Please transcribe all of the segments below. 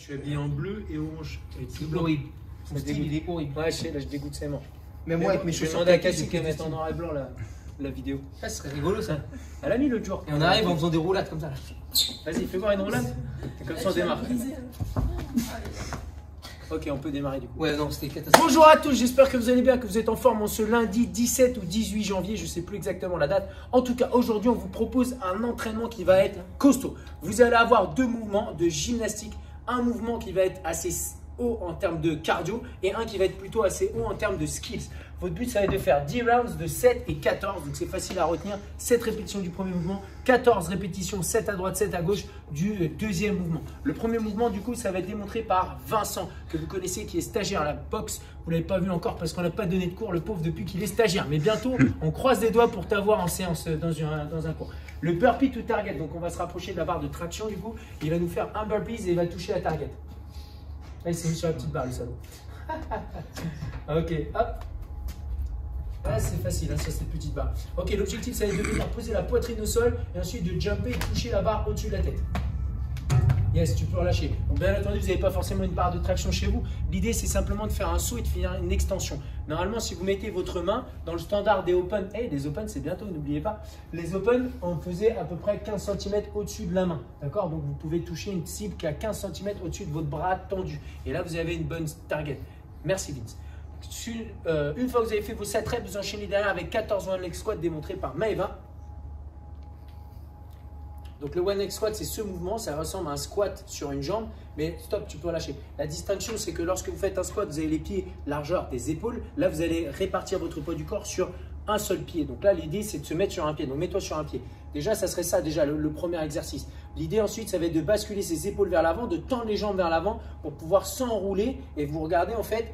je suis habillé en bleu et orange. C'est horrible. Ça dégoûte. Horrible. Ouais, je sais, là, je dégoûte ses manches. Mais moi, avec mes je vais chaussures demander à tactiles, Cassie j'ai qu'elle plus mette en de noir et blanc la vidéo. Ça serait rigolo ça. Elle a mis l'autre jour. Et on arrive en faisant des roulades comme ça. Là. Vas-y, fais voir une roulade. Et comme ça, on démarre. Ok, on peut démarrer du coup. Ouais, non, c'était catastrophique. Bonjour à tous, j'espère que vous allez bien, que vous êtes en forme en ce lundi 17 ou 18 janvier, je ne sais plus exactement la date. En tout cas, aujourd'hui, on vous propose un entraînement qui va être costaud. Vous allez avoir deux mouvements de gymnastique. Un mouvement qui va être assez haut en termes de cardio et un qui va être plutôt assez haut en termes de skills. Votre but, ça va être de faire 10 rounds de 7 et 14, donc c'est facile à retenir. 7 répétitions du premier mouvement, 14 répétitions, 7 à droite, 7 à gauche du deuxième mouvement. Le premier mouvement, du coup, ça va être démontré par Vincent, que vous connaissez, qui est stagiaire à la boxe. Vous ne l'avez pas vu encore parce qu'on n'a pas donné de cours, le pauvre, depuis qu'il est stagiaire. Mais bientôt, on croise les doigts pour t'avoir en séance dans un cours. Le burpee to target, donc on va se rapprocher de la barre de traction, du coup. Il va nous faire un burpee et il va toucher la target. Là, il s'est mis sur la petite barre, le salaud. Ok, hop. Ah, c'est facile, hein, sur cette petite barre. Ok, l'objectif, ça va être de venir poser la poitrine au sol et ensuite de jumper et toucher la barre au-dessus de la tête. Yes, tu peux relâcher. Donc, bien entendu, vous n'avez pas forcément une barre de traction chez vous. L'idée, c'est simplement de faire un saut et de finir une extension. Normalement, si vous mettez votre main dans le standard des open, les open, c'est bientôt, n'oubliez pas. Les open, on faisait à peu près 15 cm au-dessus de la main. D'accord? Donc, vous pouvez toucher une cible qui a 15 cm au-dessus de votre bras tendu. Et là, vous avez une bonne target. Merci, Vince. Une fois que vous avez fait vos 7 reps, vous enchaînez derrière avec 14 one leg squat démontré par Maëva. Donc le one leg squat, c'est ce mouvement, ça ressemble à un squat sur une jambe, mais stop, tu peux relâcher. La distinction, c'est que lorsque vous faites un squat, vous avez les pieds largeur des épaules. Là, vous allez répartir votre poids du corps sur un seul pied. Donc là, l'idée, c'est de se mettre sur un pied. Donc mets-toi sur un pied. Déjà, ça serait ça, déjà, le premier exercice. L'idée ensuite, ça va être de basculer ses épaules vers l'avant, de tendre les jambes vers l'avant pour pouvoir s'enrouler. Et vous regardez, en fait,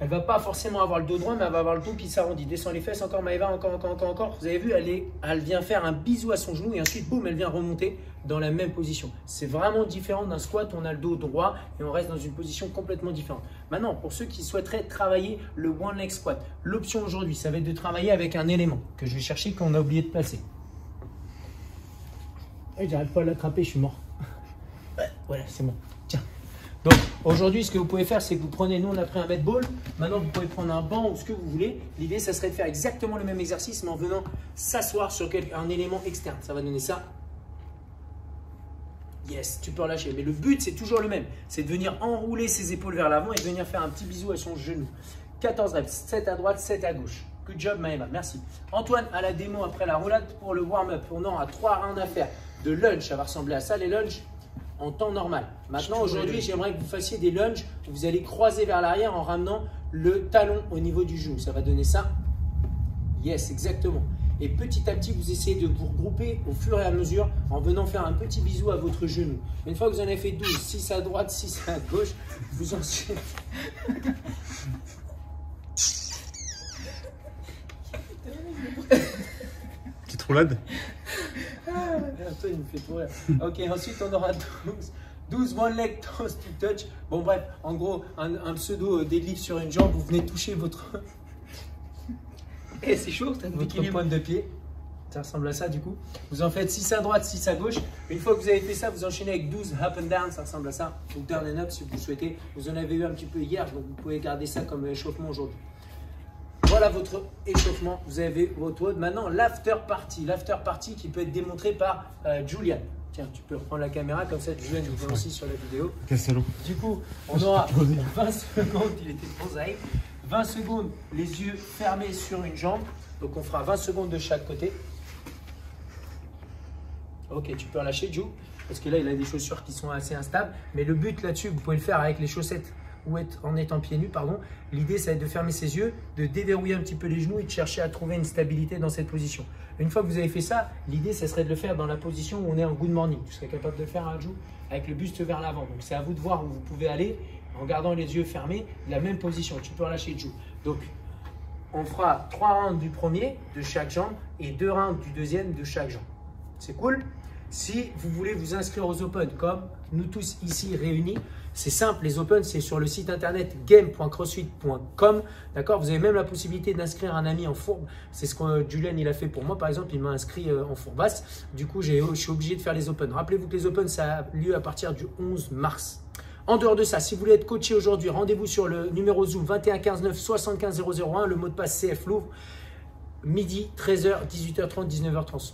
elle ne va pas forcément avoir le dos droit, mais elle va avoir le dos qui s'arrondit. Descend les fesses, encore Maëva, encore. Vous avez vu, elle vient faire un bisou à son genou et ensuite, boum, elle vient remonter dans la même position. C'est vraiment différent d'un squat, on a le dos droit et on reste dans une position complètement différente. Maintenant, pour ceux qui souhaiteraient travailler le one leg squat, l'option aujourd'hui, ça va être de travailler avec un élément que je vais chercher qu'on a oublié de placer. Et j'arrive pas à l'attraper, je suis mort. Voilà, c'est bon. Tiens. Donc aujourd'hui, ce que vous pouvez faire, c'est que vous prenez, nous on a pris un mat ball, maintenant vous pouvez prendre un banc ou ce que vous voulez. L'idée, ça serait de faire exactement le même exercice, mais en venant s'asseoir sur un élément externe. Ça va donner ça. Yes, tu peux relâcher. Mais le but, c'est toujours le même. C'est de venir enrouler ses épaules vers l'avant et de venir faire un petit bisou à son genou. 14 reps, 7 à droite, 7 à gauche. Good job, Maëva, merci. Antoine, à la démo après la roulade pour le warm-up. On aura 3 rounds à faire de lunge. Ça va ressembler à ça, les lunges en temps normal. Maintenant, aujourd'hui, j'aimerais que vous fassiez des lunges où vous allez croiser vers l'arrière en ramenant le talon au niveau du genou. Ça va donner ça. Yes, exactement. Et petit à petit, vous essayez de vous regrouper au fur et à mesure en venant faire un petit bisou à votre genou. Une fois que vous en avez fait 12, 6 à droite, 6 à gauche, vous enchaînez. Petite roulade. Toi, il me fait trop rire. Ok, ensuite on aura 12 one leg toes to touch. Bon bref, en gros, un pseudo deadlift sur une jambe, vous venez toucher votre Et c'est chaud, t'as votre pointe de pied. Ça ressemble à ça du coup. Vous en faites 6 à droite, 6 à gauche. Une fois que vous avez fait ça, vous enchaînez avec 12 up and down, ça ressemble à ça. Ou down and up si vous souhaitez. Vous en avez eu un petit peu hier, donc vous pouvez garder ça comme échauffement aujourd'hui. Voilà votre échauffement, vous avez votre WOD. Maintenant, l'after party. L'after party qui peut être démontré par Julian. Tiens, tu peux reprendre la caméra, comme ça Julian nous voit aussi sur la vidéo. Quel salaud. Du coup, on aura 20 secondes, il était trop zaï. 20 secondes, les yeux fermés sur une jambe. Donc, on fera 20 secondes de chaque côté. Ok, tu peux relâcher, Jou, parce que là, il a des chaussures qui sont assez instables. Mais le but là-dessus, vous pouvez le faire avec les chaussettes ou en étant pieds nus, pardon. L'idée, ça va être de fermer ses yeux, de déverrouiller un petit peu les genoux et de chercher à trouver une stabilité dans cette position. Une fois que vous avez fait ça, l'idée, ça serait de le faire dans la position où on est en good morning. Tu serais capable de le faire, Jou, avec le buste vers l'avant. Donc, c'est à vous de voir où vous pouvez aller en gardant les yeux fermés, de la même position. Tu peux relâcher, Jou. Donc, on fera 3 rounds du premier de chaque jambe et 2 rounds du deuxième de chaque jambe. C'est cool? Si vous voulez vous inscrire aux Open comme nous tous ici réunis, c'est simple, les Open, c'est sur le site internet game.crossfit.com. D'accord? Vous avez même la possibilité d'inscrire un ami en fourbe. C'est ce que Julian il a fait pour moi, par exemple. Il m'a inscrit en fourbasse. Du coup, je suis obligé de faire les Open. Rappelez-vous que les Open, ça a lieu à partir du 11 mars. En dehors de ça, si vous voulez être coaché aujourd'hui, rendez-vous sur le numéro Zoom 21 15 9 75 001, le mot de passe CF Louvre, midi, 13h, 18h30, 19h30.